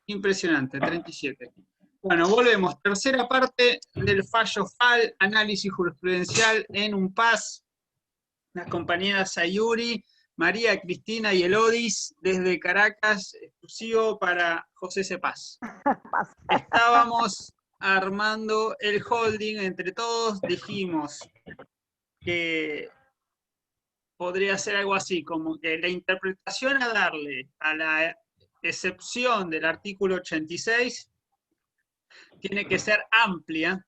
Impresionante, 37. Bueno, volvemos. Tercera parte del fallo FAL, análisis jurisprudencial en un PAS. Las compañeras Sayuri, María Cristina y Elodis, desde Caracas, exclusivo para José Cepaz. Estábamos armando el holding entre todos, dijimos que podría ser algo así, como que la interpretación a darle a la excepción del artículo 86 tiene que ser amplia,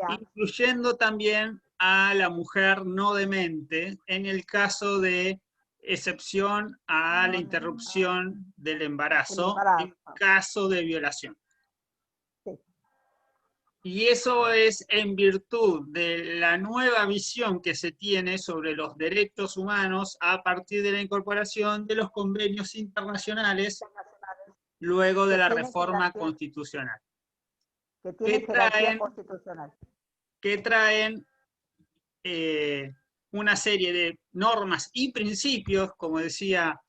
incluyendo también a la mujer no demente en el caso de excepción a la interrupción del embarazo en caso de violación. Y eso es en virtud de la nueva visión que se tiene sobre los derechos humanos a partir de la incorporación de los convenios internacionales luego de la reforma constitucional. Que tiene jerarquía constitucional. Que traen una serie de normas y principios, como decía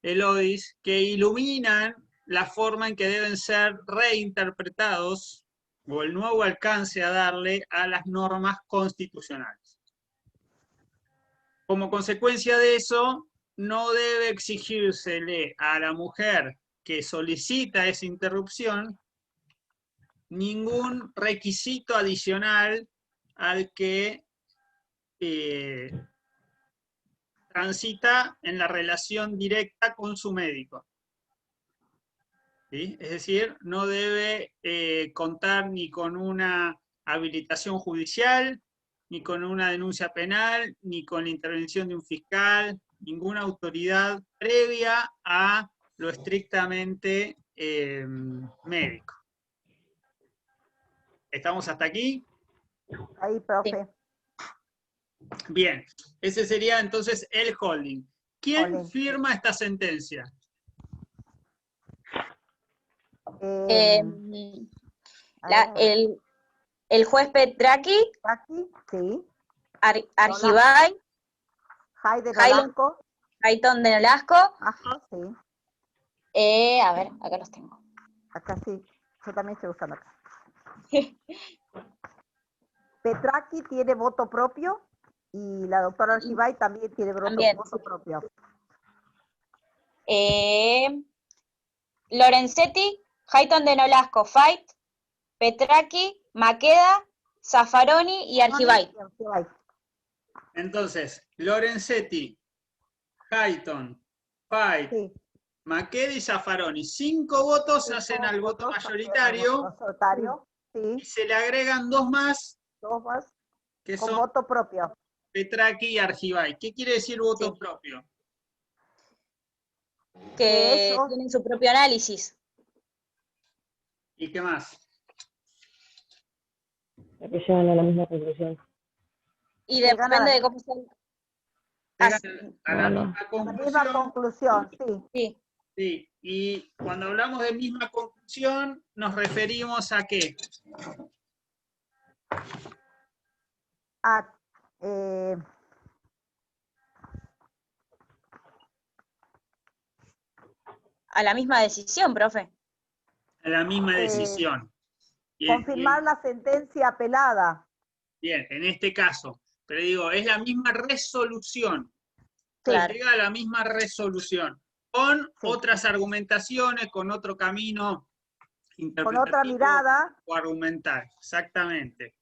Elodis, que iluminan la forma en que deben ser reinterpretados o el nuevo alcance a darle a las normas constitucionales. Como consecuencia de eso, no debe exigírsele a la mujer que solicita esa interrupción ningún requisito adicional al que transita en la relación directa con su médico. ¿Sí? Es decir, no debe contar ni con una habilitación judicial, ni con una denuncia penal, ni con la intervención de un fiscal, ninguna autoridad previa a lo estrictamente médico. ¿Estamos hasta aquí? Ahí, profe. Bien, ese sería entonces el holding. ¿Quién firma esta sentencia? El juez Petraki, sí. Argibay, Hayton de Nolasco. Ajá, sí. A ver, acá los tengo. Acá sí, yo también estoy buscando acá. Petraki tiene voto propio y la doctora Argibay también tiene voto propio. Lorenzetti, Hayton de Nolasco, Fait, Petraki, Maqueda, Zaffaroni y Argibay. Entonces, Lorenzetti, Hayton, Fait, sí. Maqueda y Zaffaroni. 5 votos hacen al voto mayoritario. Sí. Y se le agregan 2 más. Que con son voto propio. Petraki y Argibay. ¿Qué quiere decir voto propio? Que tienen su propio análisis. ¿Y qué más? Que llegan a la misma conclusión. Y depende de cómo se... A la misma conclusión. Sí. Sí, y cuando hablamos de misma conclusión, ¿nos referimos a qué? A la misma decisión, profe. A la misma decisión. Confirmar la sentencia apelada. Bien, en este caso. Pero digo, es la misma resolución. Claro. Llega a la misma resolución. Con otras argumentaciones, con otro camino interpretativo. Con otra mirada. O argumental, exactamente.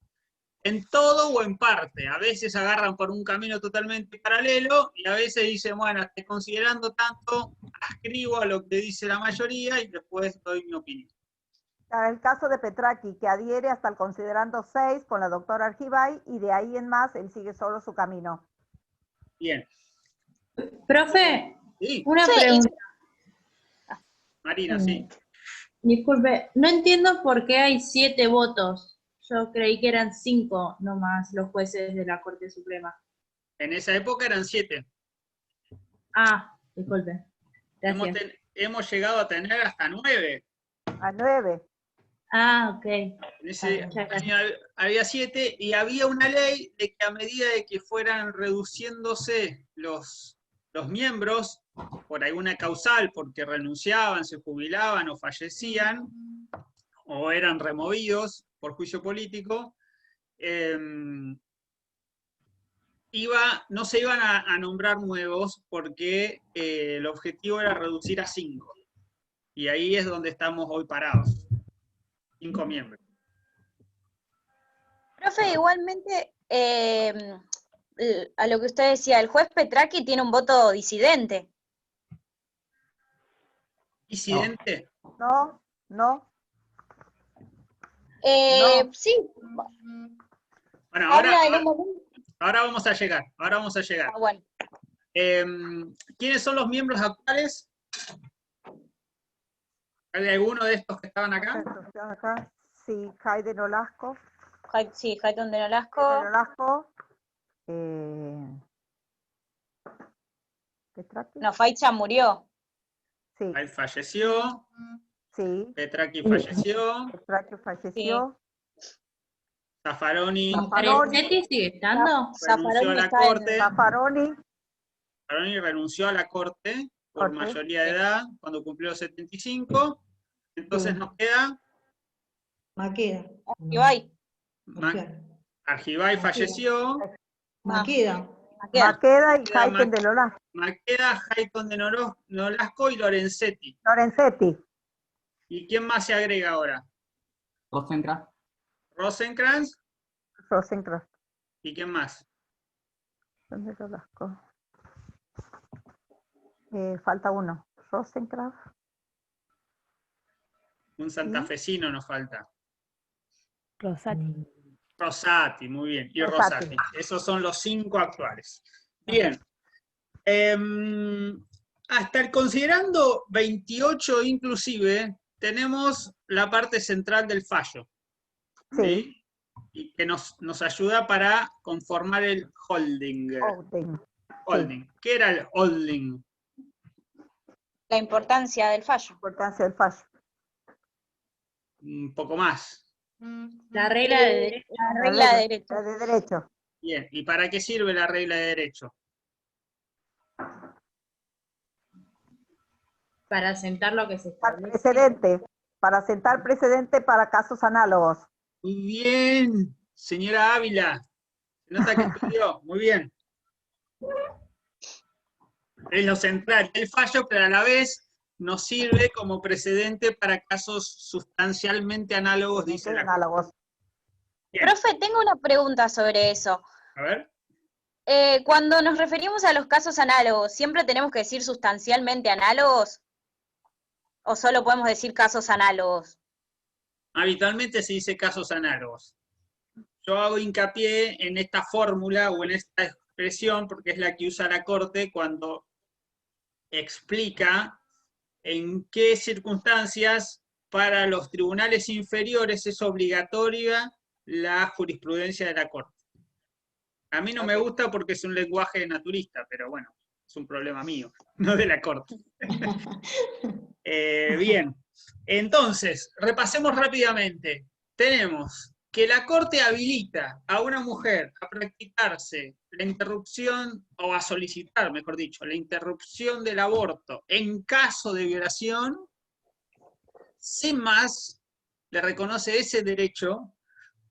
En todo o en parte. A veces agarran por un camino totalmente paralelo y a veces dicen, bueno, considerando tanto, ascribo a lo que dice la mayoría y después doy mi opinión. El caso de Petraki, que adhiere hasta el considerando 6 con la doctora Argibay y de ahí en más él sigue solo su camino. Bien. Profe, sí. Una pregunta. Marina, sí. Disculpe, no entiendo por qué hay 7 votos. Yo creí que eran 5 nomás los jueces de la Corte Suprema. En esa época eran 7. Ah, disculpe. Hemos llegado a tener hasta 9. A 9. Ah, ok. En ese año había 7 y había una ley de que a medida de que fueran reduciéndose los miembros, por alguna causal, porque renunciaban, se jubilaban o fallecían, o eran removidos por juicio político, no se iban a nombrar nuevos porque el objetivo era reducir a 5. Y ahí es donde estamos hoy parados. 5 miembros. Profe, igualmente, a lo que usted decía, el juez Petraki tiene un voto disidente. ¿Disidente? No, no. Sí. Bueno, ahora vamos a llegar. Ah, bueno. ¿Quiénes son los miembros actuales? ¿Hay alguno de estos que estaban acá? Sí, Hayden Olasco. Sí, Hayden de Nolasco. Petraki. No, Faicha murió. Sí, Ahí falleció. sí. Petraki falleció. Petraki falleció. Zaffaroni ¿Perezetti sigue estando? renunció a la está en- corte. Zaffaroni. Zaffaroni renunció a la corte por Corte. mayoría de edad cuando cumplió 75. Entonces Sí. nos queda Maqueda. Ibai. Argibay falleció. Maqueda. Maqueda y Queda Hayden de Nolasco. Maqueda, Hayton de Nolasco y Lorenzetti. Lorenzetti. ¿Y quién más se agrega ahora? Rosenkrantz. Rosenkrantz. ¿Y quién más? ¿Dónde Nolasco? Falta uno. Rosenkrantz. Un santafesino nos falta. Rosati. Rosati, muy bien. Y Rosati. Rosati. Esos son los 5 actuales. Bien. Hasta el considerando 28 inclusive, tenemos la parte central del fallo. Sí. Y que nos ayuda para conformar el holding. Holding. ¿Qué era el holding? La importancia del fallo. Importancia del fallo. Un poco más. La regla de derecho. La regla de derecho. La de derecho. Bien. ¿Y para qué sirve la regla de derecho? Para sentar lo que se establece. Precedente. Para sentar precedente para casos análogos. Muy bien, señora Ávila. Se nota que estudió. Muy bien. Es lo central del fallo, pero a la vez nos sirve como precedente para casos sustancialmente análogos, dice la Corte. Análogos. Bien. Profe, tengo una pregunta sobre eso. A ver. Cuando nos referimos a los casos análogos, ¿siempre tenemos que decir sustancialmente análogos? ¿O solo podemos decir casos análogos? Habitualmente se dice casos análogos. Yo hago hincapié en esta fórmula o en esta expresión porque es la que usa la Corte cuando explica en qué circunstancias para los tribunales inferiores es obligatoria la jurisprudencia de la Corte. A mí no me gusta porque es un lenguaje naturista, pero bueno, es un problema mío, no de la Corte. Bien, entonces, repasemos rápidamente. Tenemos que la Corte habilita a una mujer a practicarse la interrupción, o a solicitar, mejor dicho, la interrupción del aborto en caso de violación, sin más, le reconoce ese derecho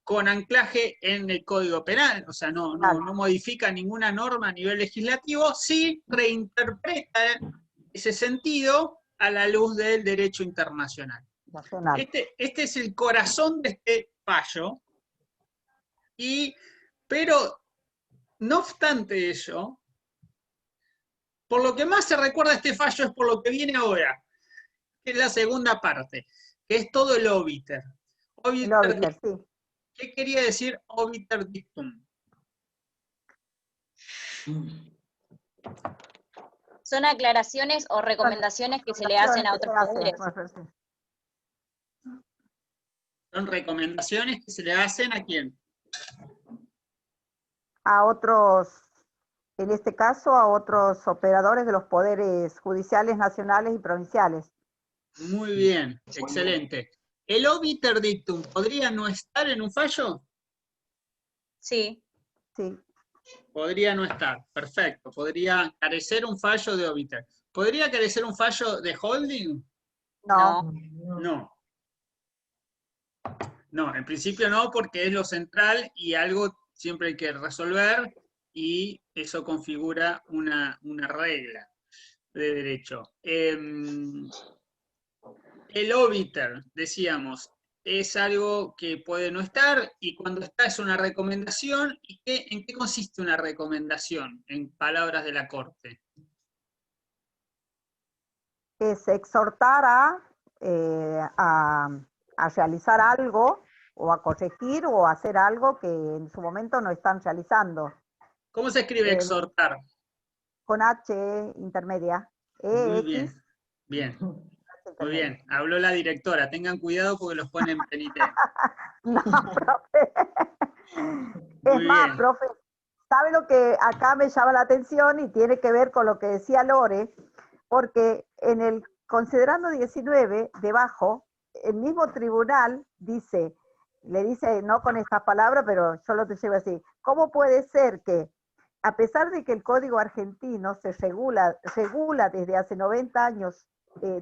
con anclaje en el Código Penal, o sea, no modifica ninguna norma a nivel legislativo, sí reinterpreta ese sentido a la luz del derecho internacional. Nacional. Este es el corazón de este fallo, pero no obstante ello, por lo que más se recuerda este fallo es por lo que viene ahora, que es la segunda parte, que es todo el obiter. El obiter, sí. ¿Qué quería decir obiter dictum? Son aclaraciones o recomendaciones que se le hacen a otros poderes. Son recomendaciones que se le hacen ¿a quién? A otros, en este caso, a otros operadores de los poderes judiciales nacionales y provinciales. Muy bien, excelente. ¿El obiter dictum podría no estar en un fallo? Sí. Sí. Podría no estar, perfecto. Podría carecer un fallo de obiter. ¿Podría carecer un fallo de holding? No. No. No, en principio no, porque es lo central y algo siempre hay que resolver y eso configura una regla de derecho. El obiter, decíamos, es algo que puede no estar y cuando está es una recomendación. ¿Y en qué consiste una recomendación, en palabras de la Corte? Es exhortar a realizar algo o a corregir o a hacer algo que en su momento no están realizando. ¿Cómo se escribe exhortar? Con H intermedia. Muy EX. bien, bien. Muy intermedia. bien, habló la directora. Tengan cuidado porque los ponen en penitencia. No, profe. Muy Es más, bien. profe, ¿sabe lo que acá me llama la atención y tiene que ver con lo que decía Lore? Porque en el considerando 19, debajo, el mismo tribunal dice, le dice, no con estas palabras, pero yo lo te llevo así, ¿cómo puede ser que, a pesar de que el Código argentino se regula desde hace 90 años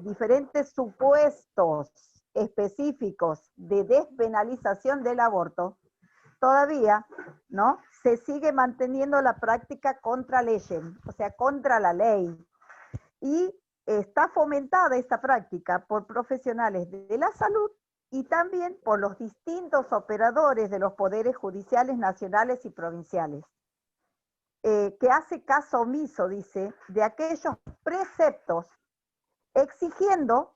diferentes supuestos específicos de despenalización del aborto, todavía, ¿no? Se sigue manteniendo la práctica contra leyes, o sea, contra la ley. Y está fomentada esta práctica por profesionales de la salud y también por los distintos operadores de los poderes judiciales nacionales y provinciales, que hace caso omiso, dice, de aquellos preceptos exigiendo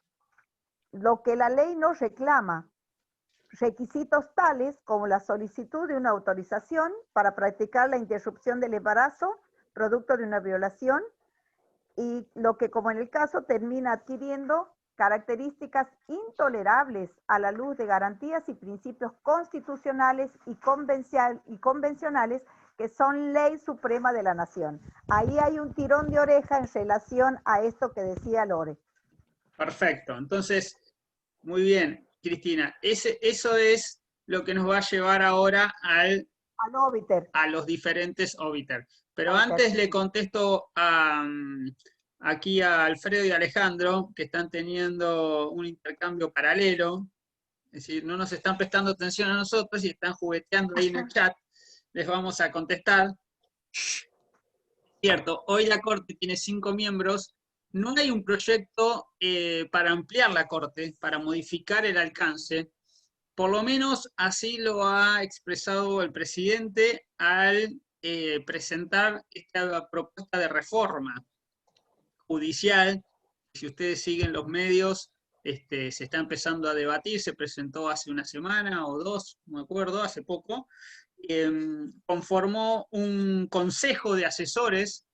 lo que la ley no reclama, requisitos tales como la solicitud de una autorización para practicar la interrupción del embarazo, producto de una violación, y lo que, como en el caso, termina adquiriendo características intolerables a la luz de garantías y principios constitucionales y convencionales que son ley suprema de la nación. Ahí hay un tirón de oreja en relación a esto que decía Lore. Perfecto. Entonces, muy bien, Cristina. Eso es lo que nos va a llevar ahora Al obiter. a los diferentes obiter. Pero Obiter. antes le contesto aquí a Alfredo y a Alejandro, que están teniendo un intercambio paralelo. Es decir, no nos están prestando atención a nosotros y están jugueteando ahí en el chat. Les vamos a contestar. Cierto, hoy la Corte tiene 5 miembros. No hay un proyecto para ampliar la Corte, para modificar el alcance. Por lo menos así lo ha expresado el presidente al presentar esta propuesta de reforma judicial. Si ustedes siguen los medios, se está empezando a debatir, se presentó hace una semana o 2, no me acuerdo, hace poco. Conformó un consejo de asesores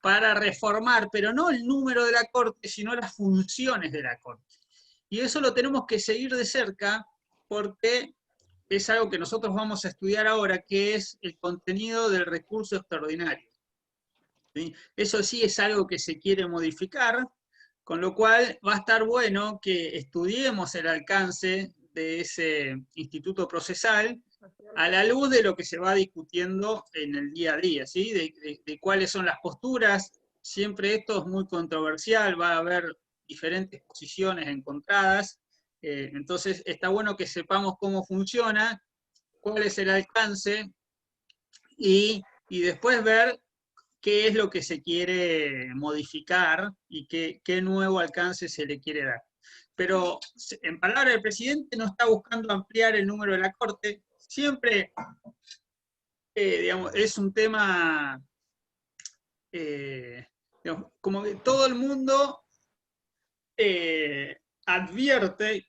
para reformar, pero no el número de la Corte, sino las funciones de la Corte. Y eso lo tenemos que seguir de cerca porque es algo que nosotros vamos a estudiar ahora, que es el contenido del recurso extraordinario. ¿Sí? Eso sí es algo que se quiere modificar, con lo cual va a estar bueno que estudiemos el alcance de ese instituto procesal a la luz de lo que se va discutiendo en el día a día, ¿sí? de cuáles son las posturas. Siempre esto es muy controversial, va a haber diferentes posiciones encontradas, entonces está bueno que sepamos cómo funciona, cuál es el alcance, y después ver qué es lo que se quiere modificar y qué nuevo alcance se le quiere dar. Pero en palabras del presidente no está buscando ampliar el número de la Corte, siempre digamos, es un tema digamos, como que todo el mundo advierte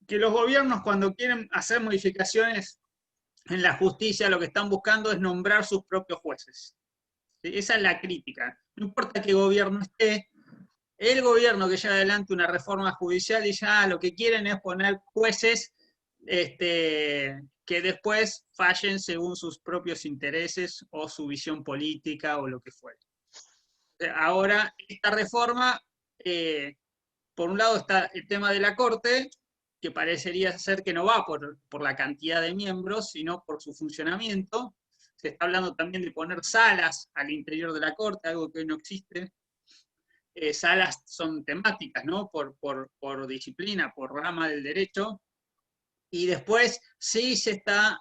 que los gobiernos cuando quieren hacer modificaciones en la justicia lo que están buscando es nombrar sus propios jueces. Esa es la crítica. No importa qué gobierno esté, el gobierno que lleva adelante una reforma judicial y ya lo que quieren es poner jueces que después fallen según sus propios intereses o su visión política o lo que fuera. Ahora, esta reforma, por un lado está el tema de la Corte, que parecería ser que no va por la cantidad de miembros, sino por su funcionamiento. Se está hablando también de poner salas al interior de la Corte, algo que hoy no existe. salas son temáticas, ¿no? Por disciplina, por rama del derecho. Y después sí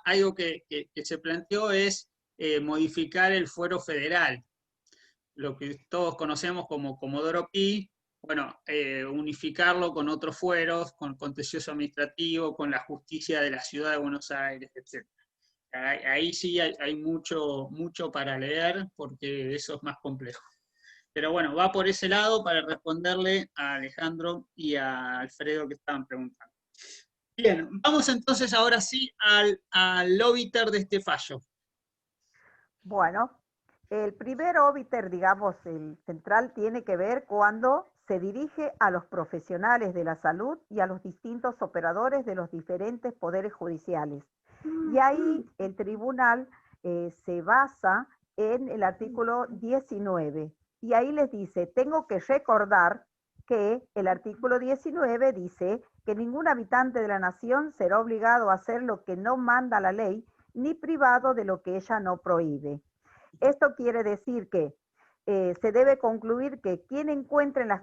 algo que se planteó es modificar el fuero federal, lo que todos conocemos como Comodoro Pi, bueno, unificarlo con otros fueros, con contencioso administrativo, con la justicia de la ciudad de Buenos Aires, etc. Ahí sí hay mucho para leer, porque eso es más complejo. Pero bueno, va por ese lado para responderle a Alejandro y a Alfredo que estaban preguntando. Bien, vamos entonces ahora sí al obiter de este fallo. Bueno, el primer obiter, digamos, el central, tiene que ver cuando se dirige a los profesionales de la salud y a los distintos operadores de los diferentes poderes judiciales. Y ahí el tribunal se basa en el artículo 19. Y ahí les dice, tengo que recordar que el artículo 19 dice que ningún habitante de la nación será obligado a hacer lo que no manda la ley, ni privado de lo que ella no prohíbe. Esto quiere decir que se debe concluir que quien se encuentre en las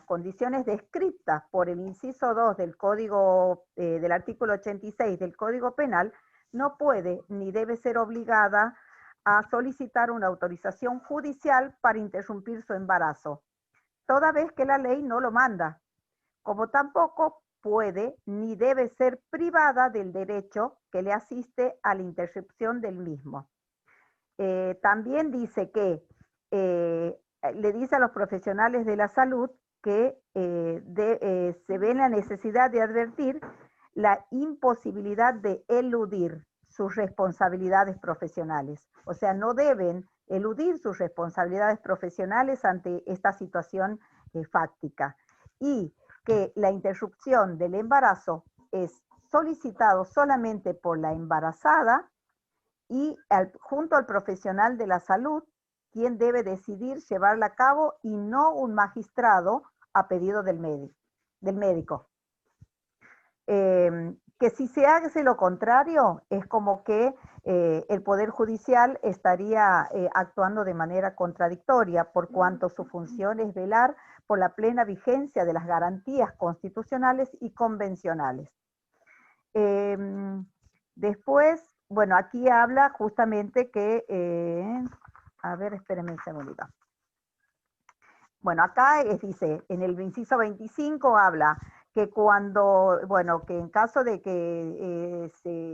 condiciones descritas por el inciso 2 del Código, del artículo 86 del Código Penal, no puede ni debe ser obligada a solicitar una autorización judicial para interrumpir su embarazo, toda vez que la ley no lo manda, como tampoco puede ni debe ser privada del derecho que le asiste a la interrupción del mismo. También dice que le dice a los profesionales de la salud que se ve la necesidad de advertir la imposibilidad de eludir sus responsabilidades profesionales. O sea, no deben eludir sus responsabilidades profesionales ante esta situación fáctica. Y que la interrupción del embarazo es solicitado solamente por la embarazada y junto al profesional de la salud, quien debe decidir llevarla a cabo y no un magistrado a pedido del médico. Que si se hace lo contrario, es como que el Poder Judicial estaría actuando de manera contradictoria, por cuanto su función es velar por la plena vigencia de las garantías constitucionales y convencionales. Después, bueno, aquí habla justamente que, a ver, espérenme un segundito. Bueno, acá dice, en el inciso 25 habla que cuando, bueno, que en caso de que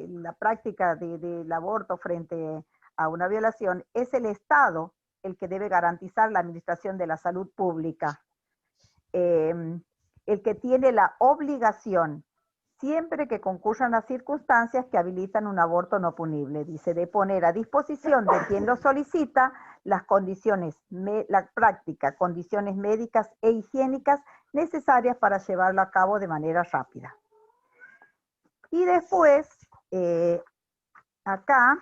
la práctica del aborto frente a una violación, es el Estado el que debe garantizar la administración de la salud pública. El que tiene la obligación, siempre que concurran las circunstancias que habilitan un aborto no punible, dice, de poner a disposición de quien lo solicita las condiciones, la práctica, condiciones médicas e higiénicas necesarias para llevarlo a cabo de manera rápida. Y después, acá,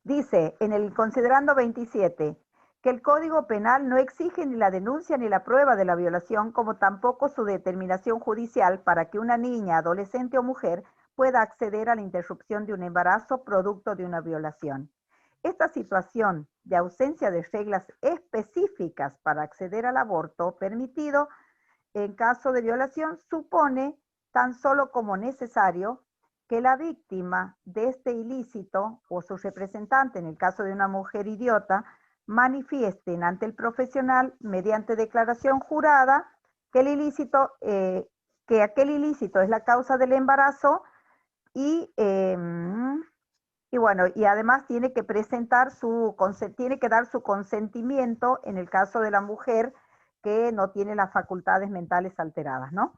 dice, en el considerando 27, que el Código Penal no exige ni la denuncia ni la prueba de la violación, como tampoco su determinación judicial para que una niña, adolescente o mujer pueda acceder a la interrupción de un embarazo producto de una violación. Esta situación de ausencia de reglas específicas para acceder al aborto permitido en caso de violación supone tan solo como necesario que la víctima de este ilícito o su representante, en el caso de una mujer idiota, manifiesten ante el profesional mediante declaración jurada que aquel ilícito es la causa del embarazo y bueno, y además tiene que presentar tiene que dar su consentimiento en el caso de la mujer que no tiene las facultades mentales alteradas, ¿no?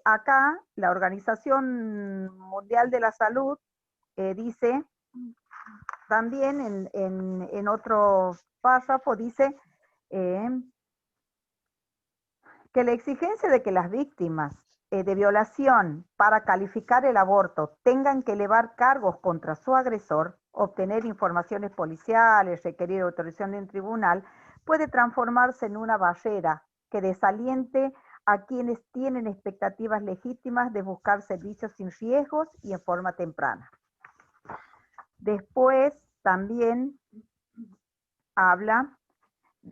Acá la Organización Mundial de la Salud dice, también en otro párrafo dice que la exigencia de que las víctimas de violación para calificar el aborto tengan que elevar cargos contra su agresor, obtener informaciones policiales, requerir autorización de un tribunal, puede transformarse en una barrera que desaliente a quienes tienen expectativas legítimas de buscar servicios sin riesgos y en forma temprana. Después también habla,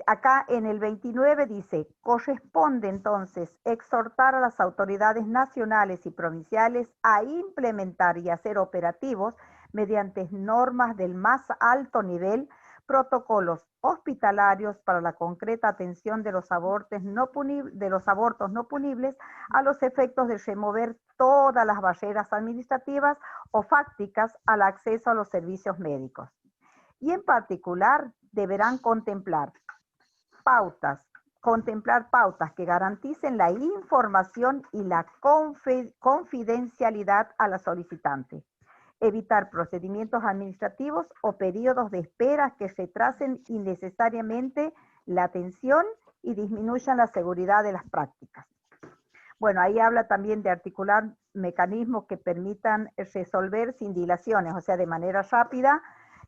acá en el 29 dice, corresponde entonces exhortar a las autoridades nacionales y provinciales a implementar y hacer operativos mediante normas del más alto nivel, protocolos hospitalarios para la concreta atención de los abortos no punibles a los efectos de remover todas las barreras administrativas o fácticas al acceso a los servicios médicos. Y en particular deberán contemplar pautas que garanticen la información y la confidencialidad a la solicitante. Evitar procedimientos administrativos o periodos de espera que retrasen innecesariamente la atención y disminuyan la seguridad de las prácticas. Bueno, ahí habla también de articular mecanismos que permitan resolver sin dilaciones, o sea, de manera rápida,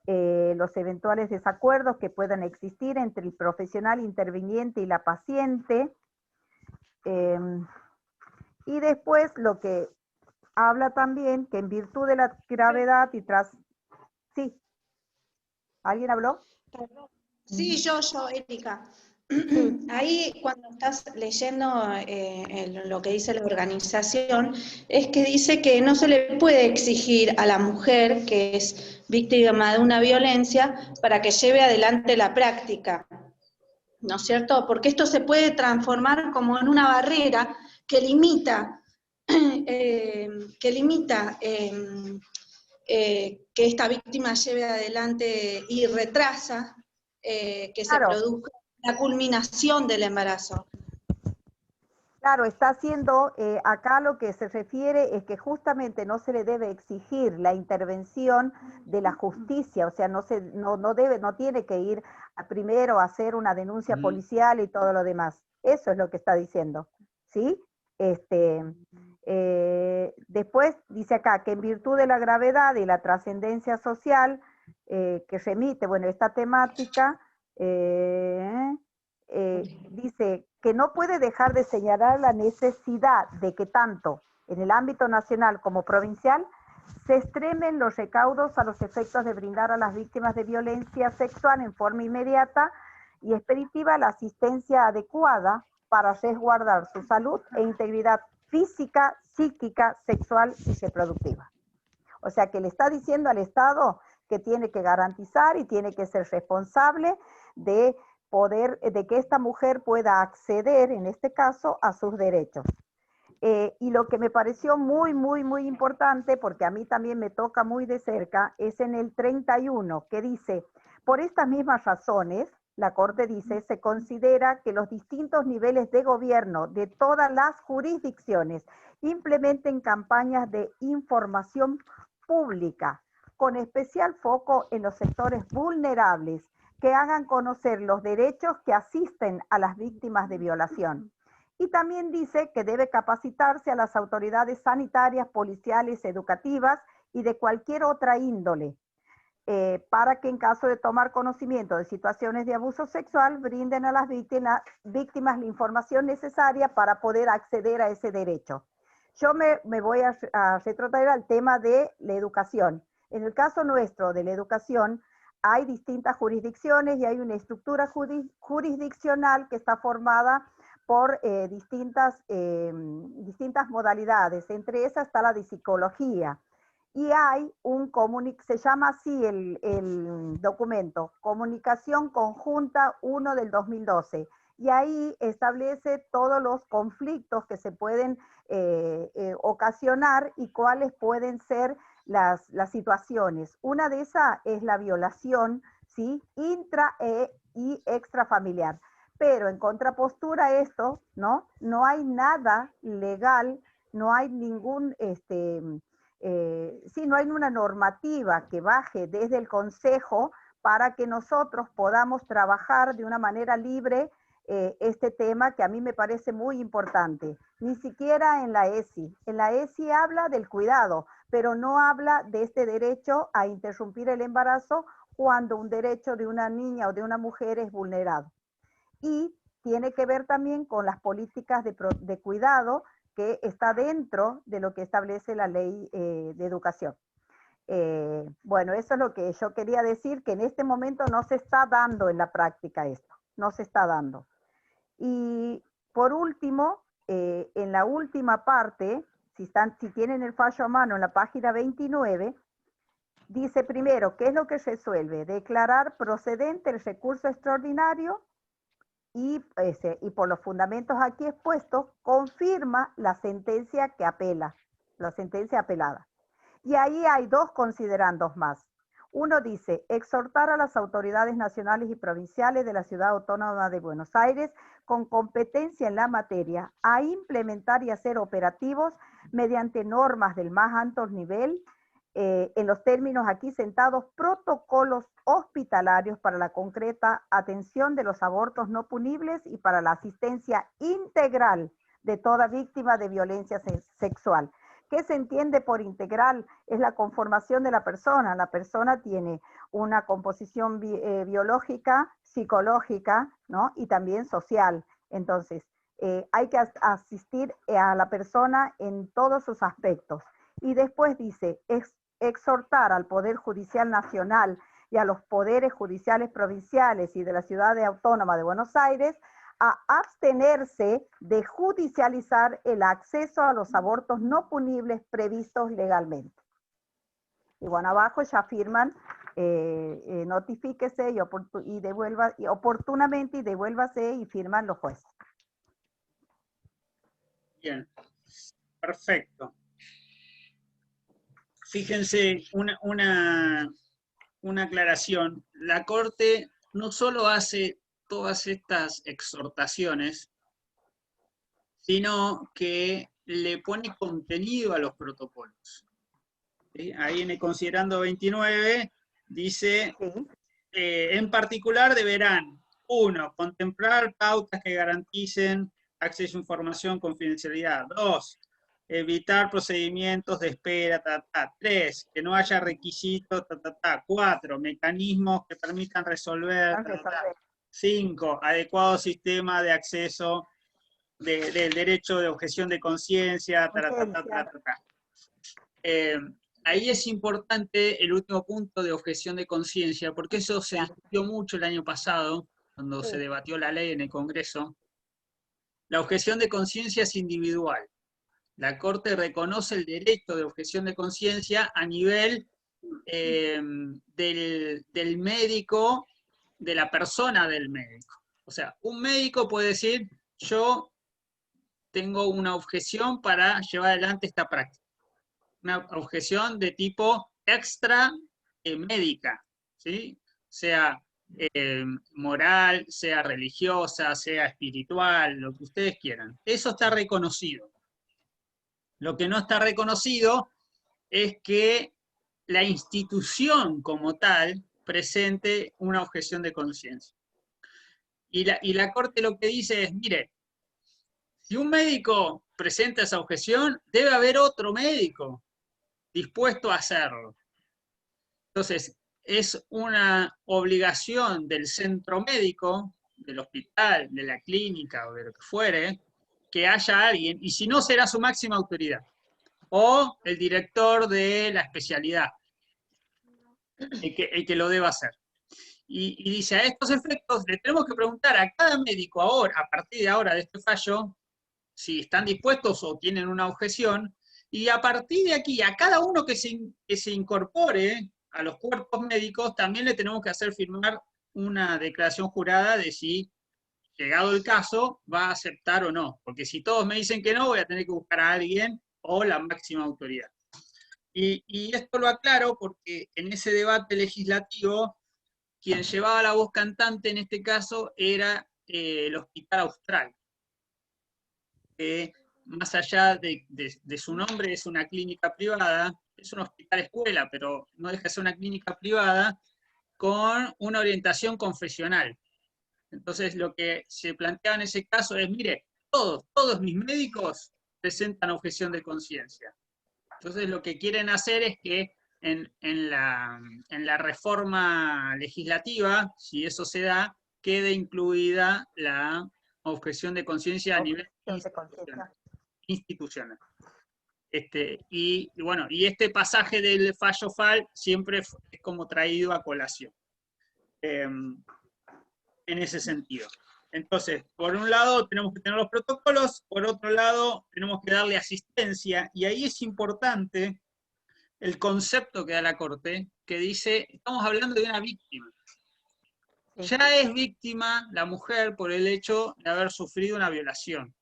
los eventuales desacuerdos que puedan existir entre el profesional interviniente y la paciente. Y después lo que habla también que en virtud de la gravedad y tras... Sí. ¿Alguien habló? Sí, yo, Erika. Sí. Ahí cuando estás leyendo lo que dice la organización, es que dice que no se le puede exigir a la mujer que es víctima de una violencia para que lleve adelante la práctica, ¿no es cierto? Porque esto se puede transformar como en una barrera que limita que esta víctima lleve adelante y retrasa que se produzca la culminación del embarazo. Claro, está haciendo, acá lo que se refiere es que justamente no se le debe exigir la intervención de la justicia, o sea, no tiene que ir primero a hacer una denuncia policial y todo lo demás. Eso es lo que está diciendo, ¿sí? Después dice acá que en virtud de la gravedad y la trascendencia social que remite, bueno, esta temática, dice que no puede dejar de señalar la necesidad de que tanto en el ámbito nacional como provincial se extremen los recaudos a los efectos de brindar a las víctimas de violencia sexual en forma inmediata y expeditiva la asistencia adecuada para resguardar su salud e integridad física, psíquica, sexual y reproductiva. O sea que le está diciendo al Estado que tiene que garantizar y tiene que ser responsable de que esta mujer pueda acceder, en este caso, a sus derechos. Y lo que me pareció muy, muy, muy importante, porque a mí también me toca muy de cerca, es en el 31, que dice, por estas mismas razones, la Corte dice, se considera que los distintos niveles de gobierno de todas las jurisdicciones implementen campañas de información pública, con especial foco en los sectores vulnerables, que hagan conocer los derechos que asisten a las víctimas de violación. Y también dice que debe capacitarse a las autoridades sanitarias, policiales, educativas y de cualquier otra índole, para que en caso de tomar conocimiento de situaciones de abuso sexual, brinden a las víctimas la información necesaria para poder acceder a ese derecho. Yo me voy a retrotraer al tema de la educación. En el caso nuestro de la educación, hay distintas jurisdicciones y hay una estructura jurisdiccional que está formada por distintas modalidades. Entre esas está la de psicología. Y hay se llama así el documento, Comunicación Conjunta 1 del 2012. Y ahí establece todos los conflictos que se pueden ocasionar y cuáles pueden ser las situaciones. Una de esas es la violación, ¿sí? Intra y extrafamiliar. Pero en contrapostura a esto, ¿no? No hay nada legal, no hay ningún, no hay una normativa que baje desde el Consejo para que nosotros podamos trabajar de una manera libre este tema que a mí me parece muy importante. Ni siquiera en la ESI. En la ESI habla del cuidado, pero no habla de este derecho a interrumpir el embarazo cuando un derecho de una niña o de una mujer es vulnerado. Y tiene que ver también con las políticas de cuidado que está dentro de lo que establece la ley de educación. Bueno, eso es lo que yo quería decir, que en este momento no se está dando en la práctica esto, no se está dando. Y por último, en la última parte, si tienen el fallo a mano en la página 29, dice primero, ¿qué es lo que resuelve? Declarar procedente el recurso extraordinario y por los fundamentos aquí expuestos, confirma la sentencia que apela, la sentencia apelada. Y ahí hay dos considerandos más. Uno dice, exhortar a las autoridades nacionales y provinciales de la Ciudad Autónoma de Buenos Aires con competencia en la materia a implementar y hacer operativos mediante normas del más alto nivel, en los términos aquí sentados, protocolos hospitalarios para la concreta atención de los abortos no punibles y para la asistencia integral de toda víctima de violencia sexual. ¿Qué se entiende por integral? Es la conformación de la persona. La persona tiene una composición biológica, psicológica, ¿no? Y también social. Entonces, hay que asistir a la persona en todos sus aspectos. Y después dice, exhortar al Poder Judicial Nacional y a los poderes judiciales provinciales y de la Ciudad Autónoma de Buenos Aires a abstenerse de judicializar el acceso a los abortos no punibles previstos legalmente. Y bueno, abajo ya firman, notifíquese y oportunamente y devuélvase y firman los jueces. Bien, perfecto. Fíjense, una aclaración. La Corte no solo hace todas estas exhortaciones, sino que le pone contenido a los protocolos. ¿Sí? Ahí en el considerando 29 dice, Sí. En particular deberán, 1, contemplar pautas que garanticen acceso a información, confidencialidad. 2, evitar procedimientos de espera, 3, que no haya requisitos, 4, mecanismos que permitan resolver, 5, adecuado sistema de acceso del derecho de objeción de conciencia, ahí es importante el último punto de objeción de conciencia, porque eso se discutió mucho el año pasado, cuando se debatió la ley en el Congreso. La objeción de conciencia es individual. La Corte reconoce el derecho de objeción de conciencia a nivel del médico, de la persona del médico. O sea, un médico puede decir, yo tengo una objeción para llevar adelante esta práctica. Una objeción de tipo extra médica, ¿sí? Sea moral, sea religiosa, sea espiritual, lo que ustedes quieran. Eso está reconocido. Lo que no está reconocido es que la institución como tal presente una objeción de conciencia. Y la Corte lo que dice es, mire, si un médico presenta esa objeción, debe haber otro médico dispuesto a hacerlo. Entonces, es una obligación del centro médico, del hospital, de la clínica o de lo que fuere, que haya alguien, y si no, será su máxima autoridad, o el director de la especialidad, el que lo deba hacer. Y dice, a estos efectos le tenemos que preguntar a cada médico ahora, a partir de ahora de este fallo, si están dispuestos o tienen una objeción, y a partir de aquí, a cada uno que se incorpore a los cuerpos médicos, también le tenemos que hacer firmar una declaración jurada de si, llegado el caso, va a aceptar o no. Porque si todos me dicen que no, voy a tener que buscar a alguien o la máxima autoridad. Y esto lo aclaro porque en ese debate legislativo, quien llevaba la voz cantante en este caso era el Hospital Austral, que más allá de su nombre es una clínica privada, es un hospital escuela, pero no deja de ser una clínica privada con una orientación confesional. Entonces lo que se planteaba en ese caso es, mire, todos mis médicos presentan objeción de conciencia. Entonces lo que quieren hacer es que en la reforma legislativa, si eso se da, quede incluida la objeción de conciencia a nivel institucional. Y bueno, y este pasaje del fallo FAL siempre es como traído a colación, en ese sentido. Entonces, por un lado tenemos que tener los protocolos, por otro lado tenemos que darle asistencia, y ahí es importante el concepto que da la Corte, que dice, estamos hablando de una víctima. Sí. Ya es víctima la mujer por el hecho de haber sufrido una violación.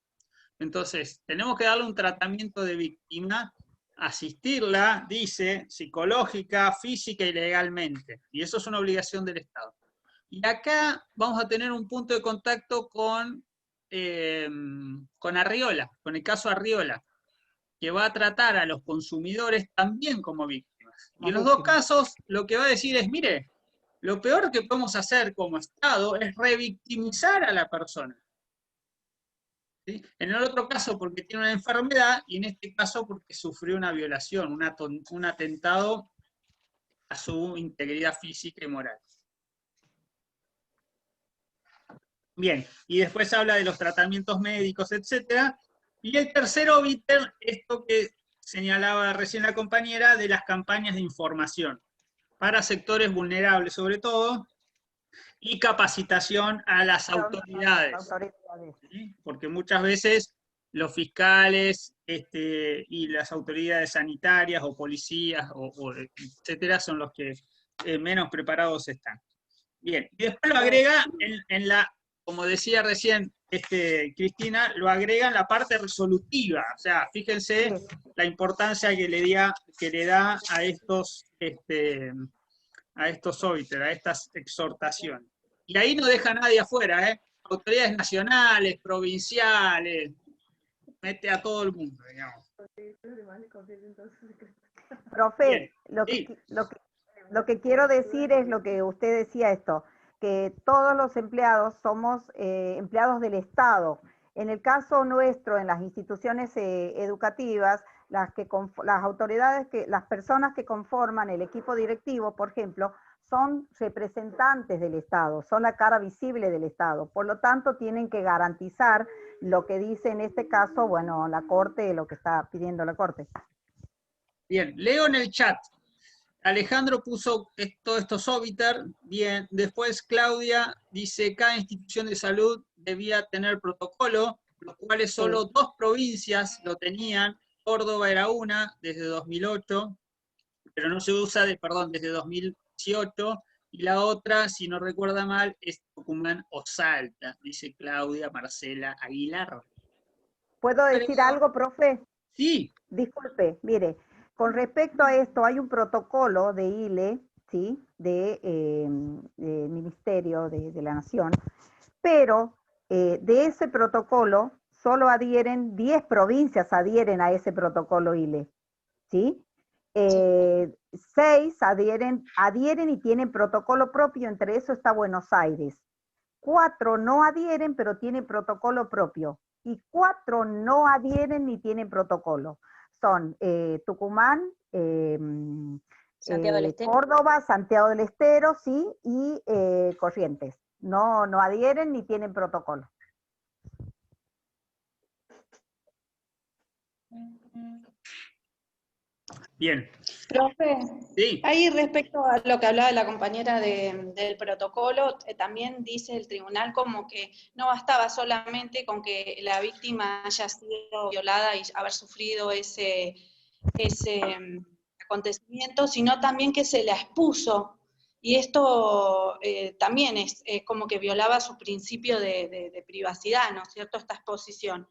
Entonces, tenemos que darle un tratamiento de víctima, asistirla, dice, psicológica, física y legalmente. Y eso es una obligación del Estado. Y acá vamos a tener un punto de contacto con Arriola, con el caso Arriola, que va a tratar a los consumidores también como víctimas. Y en los dos casos lo que va a decir es, mire, lo peor que podemos hacer como Estado es revictimizar a la persona. ¿Sí? En el otro caso porque tiene una enfermedad, y en este caso porque sufrió una violación, un atentado a su integridad física y moral. Bien, y después habla de los tratamientos médicos, etc. Y el tercer óbiter, esto que señalaba recién la compañera, de las campañas de información, para sectores vulnerables sobre todo, y capacitación a las autoridades. ¿Sí? Porque muchas veces los fiscales y las autoridades sanitarias o policías, etcétera, son los que menos preparados están. Bien, y después lo agrega en la, como decía recién Cristina, lo agrega en la parte resolutiva. O sea, fíjense la importancia que le da a estos óbiter, a estas exhortaciones. Y ahí no deja a nadie afuera, autoridades nacionales, provinciales, mete a todo el mundo, digamos. Profe, Bien, lo que quiero decir es lo que usted decía esto, que todos los empleados somos empleados del Estado. En el caso nuestro, en las instituciones educativas, las autoridades, las personas que conforman el equipo directivo, por ejemplo, son representantes del Estado, son la cara visible del Estado. Por lo tanto, tienen que garantizar lo que dice en este caso, bueno, la Corte, lo que está pidiendo la Corte. Bien, leo en el chat. Alejandro puso todos estos óbiter, bien. Después Claudia dice, cada institución de salud debía tener protocolo, los cuales solo 2 provincias lo tenían. Córdoba era una, desde 2008, pero no se usa, desde 2018, y la otra, si no recuerda mal, es Tucumán o Salta, dice Claudia Marcela Aguilar. ¿Puedo decir algo, profe? Sí. Disculpe, mire, con respecto a esto, hay un protocolo de ILE, ¿sí? De Ministerio de la Nación, pero de ese protocolo solo adhieren 10 provincias adhieren a ese protocolo ILE, ¿sí? 6 adhieren y tienen protocolo propio, entre eso está Buenos Aires. 4 no adhieren, pero tienen protocolo propio. Y 4 no adhieren ni tienen protocolo. Son Tucumán, Santiago del Estero. Córdoba, Santiago del Estero, sí, y Corrientes. No adhieren ni tienen protocolo. Bien. Profe, sí. Ahí respecto a lo que hablaba la compañera del protocolo, también dice el tribunal como que no bastaba solamente con que la víctima haya sido violada y haber sufrido ese acontecimiento, sino también que se la expuso. Y esto también es como que violaba su principio de privacidad, ¿no es cierto?, esta exposición.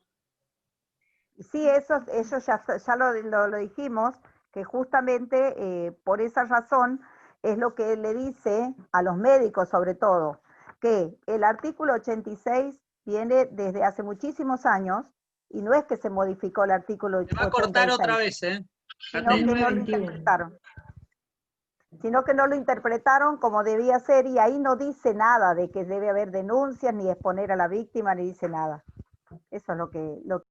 Sí, eso ya lo dijimos, que justamente por esa razón es lo que le dice a los médicos sobre todo, que el artículo 86 viene desde hace muchísimos años, y no es que se modificó el artículo 86. Se va a cortar otra vez, Sino que no lo interpretaron. Sino que no lo interpretaron como debía ser, y ahí no dice nada de que debe haber denuncias, ni exponer a la víctima, ni dice nada. Eso es lo que